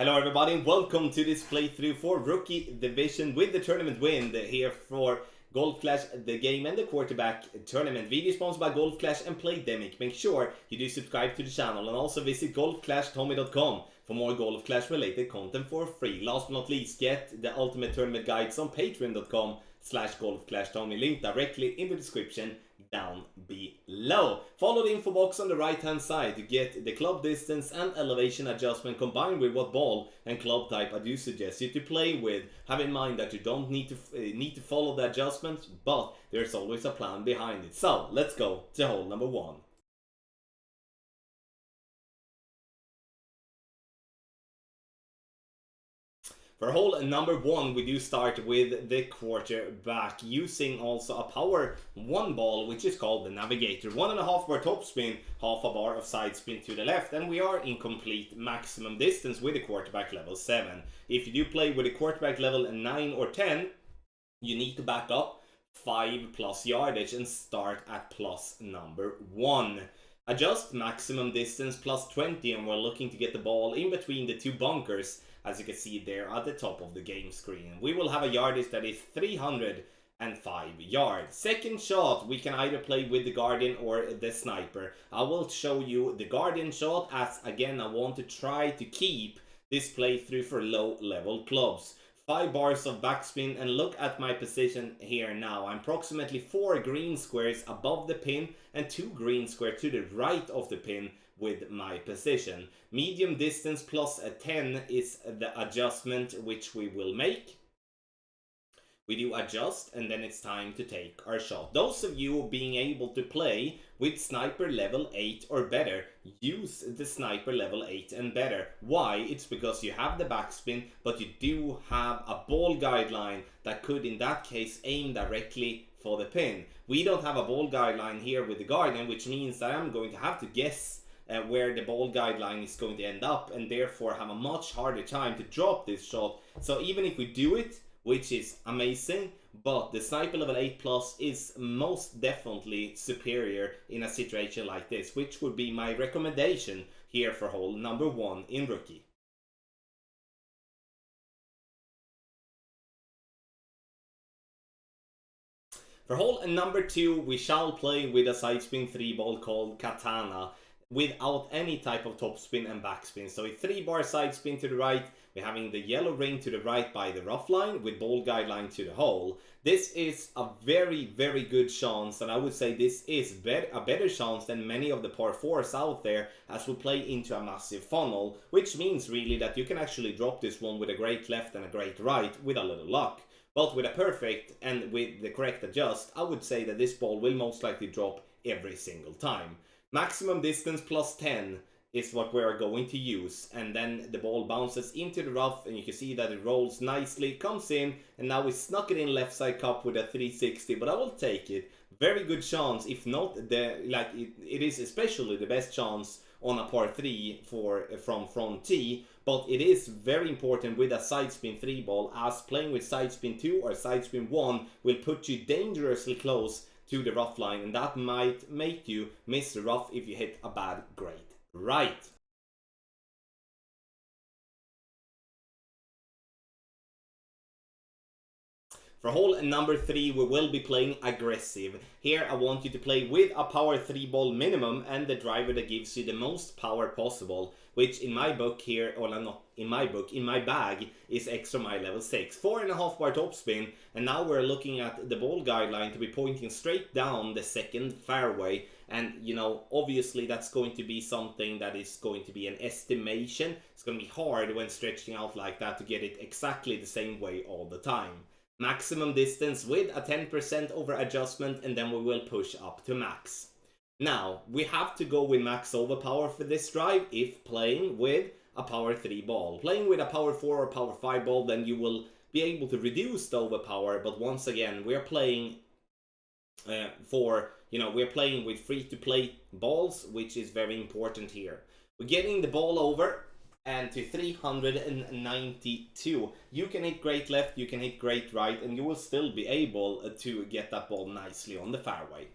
Hello everybody and welcome to this playthrough for Rookie Division with the tournament win here for Golf Clash, the game and the quarterback tournament. Video sponsored by Golf Clash and Playdemic. Make sure you do subscribe to the channel and also visit golfclashtommy.com for more Golf Clash related content for free. Last but not least, get the ultimate tournament guides on patreon.com/golfclashtommy. Link directly in the description down below. Follow the info box on the right hand side to get the club distance and elevation adjustment combined with what ball and club type I do suggest you to play with. Have in mind that you don't need to follow the adjustments, but there's always a plan behind it. So let's go to hole number 1. For hole number 1, we do start with the quarterback, using also a power 1 ball, which is called the Navigator. 1.5 bar topspin, half a bar of side spin to the left, and we are in complete maximum distance with the quarterback level 7. If you do play with the quarterback level 9 or 10, you need to back up 5 plus yardage and start at plus number 1. Adjust maximum distance plus 20, and we're looking to get the ball in between the 2 bunkers, as you can see there at the top of the game screen. We will have a yardage that is 305 yards. Second shot, we can either play with the Guardian or the Sniper. I will show you the Guardian shot, as again I want to try to keep this playthrough for low level clubs. 5 bars of backspin, and look at my position here now. I'm approximately 4 green squares above the pin and 2 green squares to the right of the pin with my position. Medium distance plus 10 is the adjustment which we will make. We do adjust, and then it's time to take our shot. Those of you being able to play with Sniper level 8 or better, use the Sniper level 8 and better. Why? It's because you have the backspin, but you do have a ball guideline that could in that case aim directly for the pin. We don't have a ball guideline here with the Guardian, which means that I'm going to have to guess where the ball guideline is going to end up, and therefore have a much harder time to drop this shot. So even if we do it, which is amazing, but the Sniper level 8 plus is most definitely superior in a situation like this, which would be my recommendation here for hole number 1 in Rookie. For hole number 2, we shall play with a side spin 3 ball called Katana, without any type of topspin and backspin. So a 3 bar side spin to the right, we're having the yellow ring to the right by the rough line with ball guideline to the hole. This is a very good chance, and I would say this is a better chance than many of the par 4s out there, as we play into a massive funnel, which means really that you can actually drop this one with a great left and a great right with a little luck. But with a perfect and with the correct adjust, I would say that this ball will most likely drop every single time. Maximum distance plus 10 is what we are going to use, and then the ball bounces into the rough, and you can see that it rolls nicely, comes in, and now we snuck it in left side cup with a 360, but I will take it. Very good chance, if not it is especially the best chance on a par 3 from front tee, but it is very important with a side spin 3 ball, as playing with side spin 2 or side spin 1 will put you dangerously close to the rough line, and that might make you miss the rough if you hit a bad grade right. For hole number 3, we will be playing aggressive. Here I want you to play with a power 3 ball minimum and the driver that gives you the most power possible, which in my book here, or not in my book, in my bag, is extra mile level 6. 4.5 bar topspin, and now we're looking at the ball guideline to be pointing straight down the second fairway. And you know, obviously that's going to be something that is going to be an estimation. It's going to be hard when stretching out like that to get it exactly the same way all the time. Maximum distance with a 10% over adjustment, and then we will push up to max. Now, we have to go with max overpower for this drive if playing with a power 3 ball. Playing with a power 4 or power 5 ball, then you will be able to reduce the overpower, but once again, we're playing we're playing with free-to-play balls, which is very important here. We're getting the ball over and to 392. You can hit great left, you can hit great right, and you will still be able to get that ball nicely on the fairway.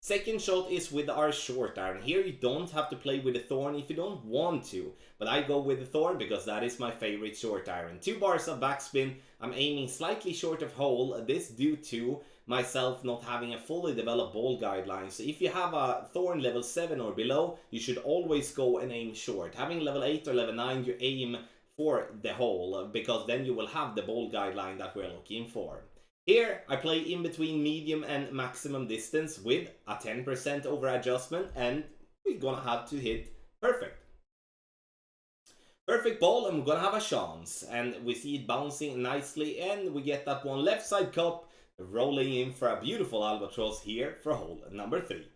Second shot is with our short iron. Here you don't have to play with the thorn if you don't want to, but I go with the thorn because that is my favorite short iron. 2 bars of backspin. I'm aiming slightly short of hole, this due to myself not having a fully developed ball guideline. So if you have a thorn level 7 or below, you should always go and aim short. Having level 8 or level 9, you aim for the hole, because then you will have the ball guideline that we're looking for. Here I play in between medium and maximum distance with a 10% over adjustment, and we're gonna have to hit perfect. Perfect ball, and we're gonna have a chance. And we see it bouncing nicely, and we get that one left side cup rolling in for a beautiful albatross here for hole number 3.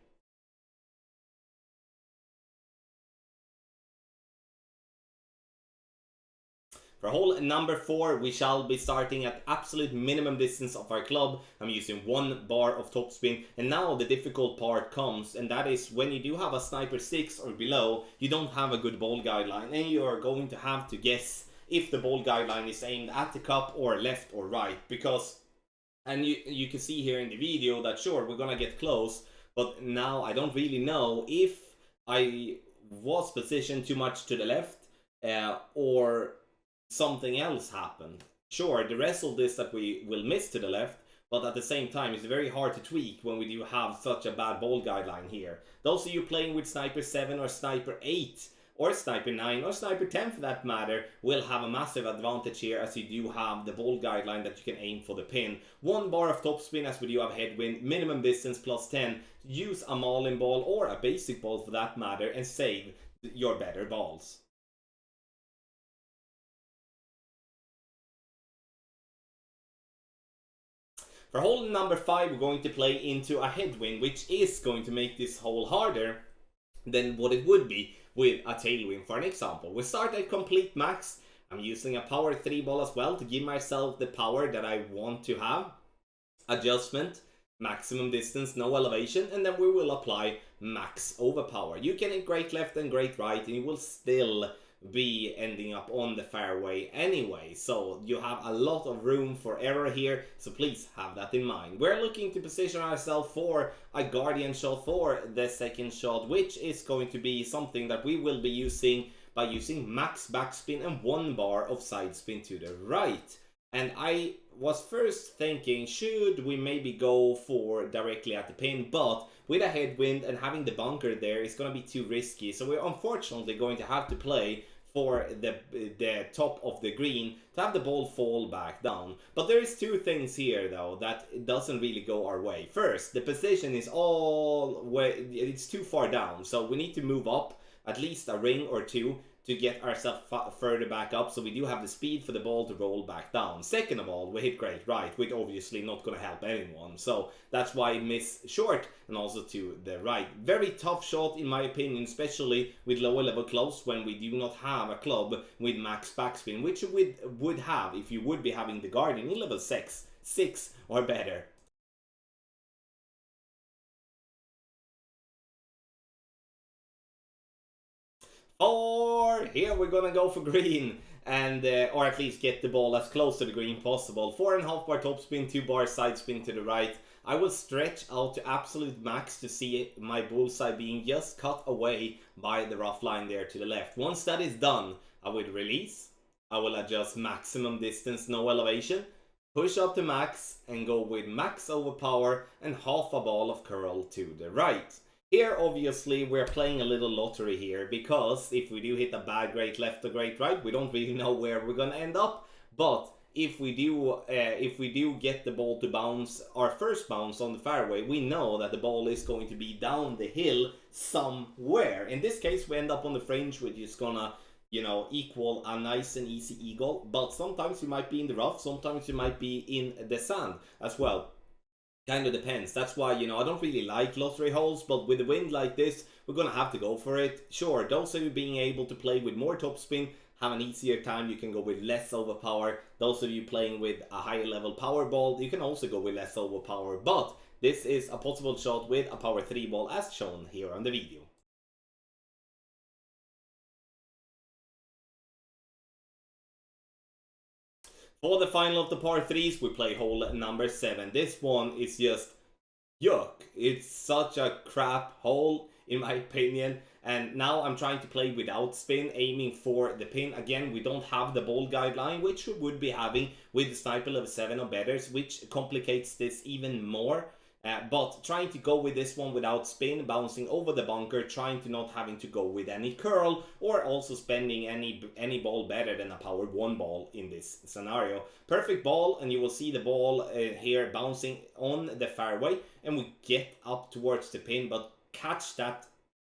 For hole number 4, we shall be starting at absolute minimum distance of our club. I'm using 1 bar of topspin, and now the difficult part comes, and that is when you do have a sniper 6 or below, you don't have a good ball guideline, and you are going to have to guess if the ball guideline is aimed at the cup or left or right, because, and you can see here in the video that sure, we're gonna get close, but now I don't really know if I was positioned too much to the left or something else happened. Sure, the result is that we will miss to the left, but at the same time it's very hard to tweak when we do have such a bad ball guideline here. Those of you playing with Sniper 7 or Sniper 8 or Sniper 9 or Sniper 10 for that matter will have a massive advantage here, as you do have the ball guideline that you can aim for the pin. 1 bar of topspin as we do have headwind, minimum distance plus 10, use a Marlin ball or a basic ball for that matter and save your better balls. For hole number 5, we're going to play into a headwind, which is going to make this hole harder than what it would be with a tailwind. For an example, we start at complete max. I'm using a power 3 ball as well to give myself the power that I want to have. Adjustment, maximum distance, no elevation, and then we will apply max overpower. You can hit great left and great right, and you will still be ending up on the fairway anyway, so you have a lot of room for error here, so please have that in mind. We're looking to position ourselves for a guardian shot for the second shot, which is going to be something that we will be using by using max backspin and 1 bar of side spin to the right. And I was first thinking, should we maybe go for directly at the pin, but with a headwind and having the bunker there, it's going to be too risky. So we're unfortunately going to have to play for the top of the green to have the ball fall back down. But there is 2 things here though that doesn't really go our way. First, the position is it's too far down, so we need to move up at least a ring or 2 to get ourselves further back up, so we do have the speed for the ball to roll back down. Second of all, we hit great right, which obviously not going to help anyone, so that's why I miss short and also to the right. Very tough shot in my opinion, especially with lower level clubs when we do not have a club with max backspin, which you would have if you would be having the Guardian in level 6 or better. Or here we're gonna go for green, and or at least get the ball as close to the green possible. 4.5 bar topspin, 2 bar side spin to the right. I will stretch out to absolute max to see my bullseye being just cut away by the rough line there to the left. Once that is done, I will release. I will adjust maximum distance, no elevation, push up to max, and go with max overpower and half a ball of curl to the right. Here, obviously, we're playing a little lottery here, because if we do hit a bad great left or great right, we don't really know where we're gonna end up. But if we do get the ball to bounce, our first bounce on the fairway, we know that the ball is going to be down the hill somewhere. In this case, we end up on the fringe, which is gonna, you know, equal a nice and easy eagle. But sometimes you might be in the rough, sometimes you might be in the sand as well. Kind of depends. That's why, you know, I don't really like lottery holes, but with a wind like this, we're gonna have to go for it. Sure, those of you being able to play with more topspin have an easier time. You can go with less overpower. Those of you playing with a higher level power ball, you can also go with less overpower. But this is a possible shot with a power 3 ball as shown here on the video. For the final of the par 3s, we play hole number 7. This one is just Yuck, it's such a crap hole in my opinion. And now I'm trying to play without spin, aiming for the pin. Again, we don't have the ball guideline, which we would be having with the sniper level 7 or better, which complicates this even more. But trying to go with this one without spin, bouncing over the bunker, trying to not having to go with any curl, or also spending any ball better than a power 1 ball in this scenario. Perfect ball, and you will see the ball here bouncing on the fairway, and we get up towards the pin, but catch that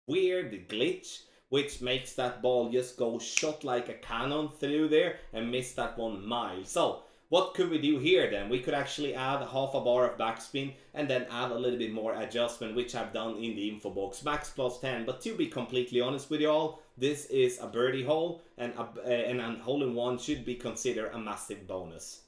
weird glitch which makes that ball just go shot like a cannon through there and miss that 1 mile. So what could we do here then? We could actually add half a bar of backspin and then add a little bit more adjustment, which I've done in the info box. Max plus 10, but to be completely honest with you all, this is a birdie hole, and a hole-in-one should be considered a massive bonus.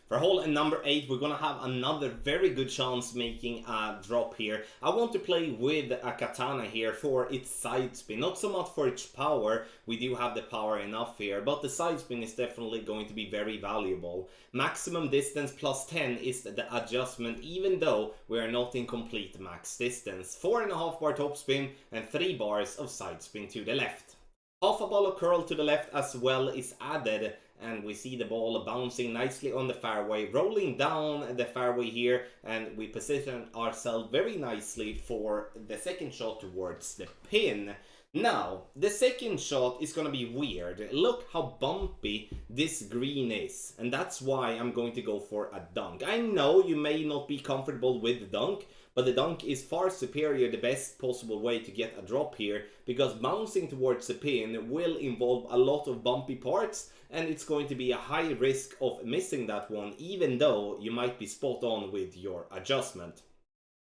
For hole number 8, we're gonna have another very good chance making a drop here. I want to play with a katana here for its side spin, not so much for its power. We do have the power enough here, but the side spin is definitely going to be very valuable. Maximum distance plus 10 is the adjustment, even though we are not in complete max distance. 4.5 bar top spin and 3 bars of side spin to the left. Half a ball of curl to the left as well is added, and we see the ball bouncing nicely on the fairway, rolling down the fairway here, and we position ourselves very nicely for the second shot towards the pin. Now, the second shot is going to be weird. Look how bumpy this green is, and that's why I'm going to go for a dunk. I know you may not be comfortable with the dunk, but the dunk is far superior, the best possible way to get a drop here, because bouncing towards the pin will involve a lot of bumpy parts, and it's going to be a high risk of missing that one, even though you might be spot on with your adjustment.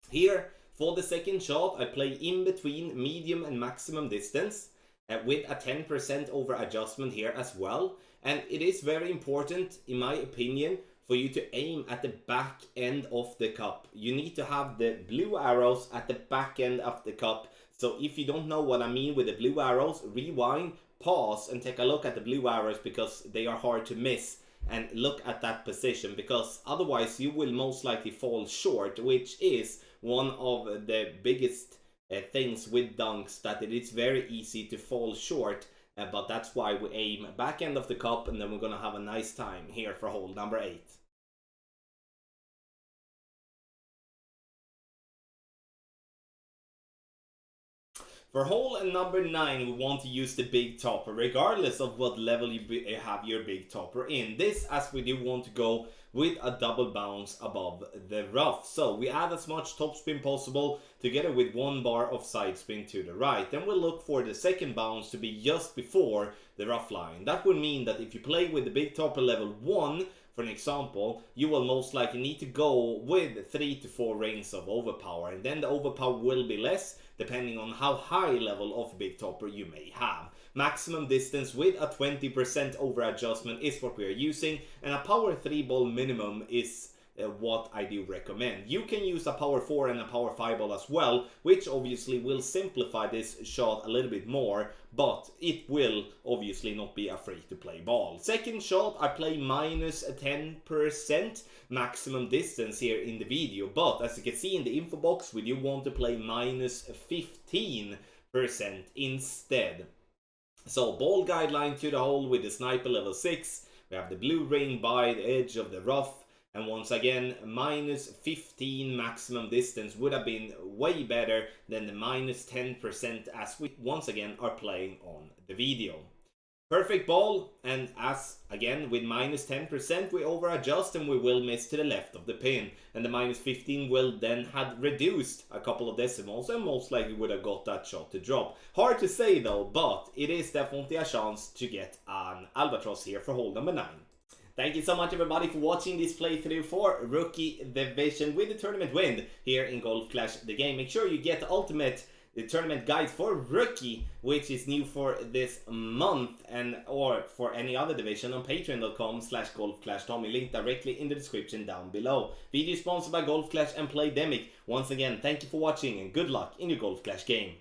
Here, for the second shot, I play in between medium and maximum distance, with a 10% over adjustment here as well. And it is very important, in my opinion, for you to aim at the back end of the cup. You need to have the blue arrows at the back end of the cup. So if you don't know what I mean with the blue arrows, rewind, pause, and take a look at the blue arrows, because they are hard to miss. And look at that position, because otherwise you will most likely fall short, which is one of the biggest things with dunks, that it is very easy to fall short. But that's why we aim back end of the cup, and then we're gonna have a nice time here for hole number 8. For hole number 9, we want to use the big topper, regardless of what level you have your big topper in. This, as we do want to go with a double bounce above the rough. So we add as much topspin possible together with 1 bar of side spin to the right. Then we'll look for the second bounce to be just before the rough line. That would mean that if you play with the big topper level 1, for an example, you will most likely need to go with 3 to 4 rings of overpower, and then the overpower will be less depending on how high level of big topper you may have. Maximum distance with a 20% over adjustment is what we are using, and a power 3 ball minimum is what I do recommend. You can use a power 4 and a power 5 ball as well, which obviously will simplify this shot a little bit more, but it will obviously not be a free to play ball. Second shot, I play minus 10% maximum distance here in the video, but as you can see in the info box, we do want to play minus 15% instead. So ball guideline to the hole with the sniper level 6, we have the blue ring by the edge of the rough, and once again, minus 15 maximum distance would have been way better than the minus 10% as we once again are playing on the video. Perfect ball, and as again with minus 10% we over adjust and we will miss to the left of the pin, and the minus 15 will then have reduced a couple of decimals and most likely would have got that shot to drop. Hard to say though, but it is definitely a chance to get an albatross here for hole number 9. Thank you so much everybody for watching this playthrough for Rookie Division with the tournament win here in Golf Clash the game. Make sure you get the ultimate tournament guide for Rookie, which is new for this month, and or for any other division on patreon.com/golfclashtommy, link directly in the description down below. Video sponsored by Golf Clash and Playdemic. Once again, thank you for watching and good luck in your Golf Clash game.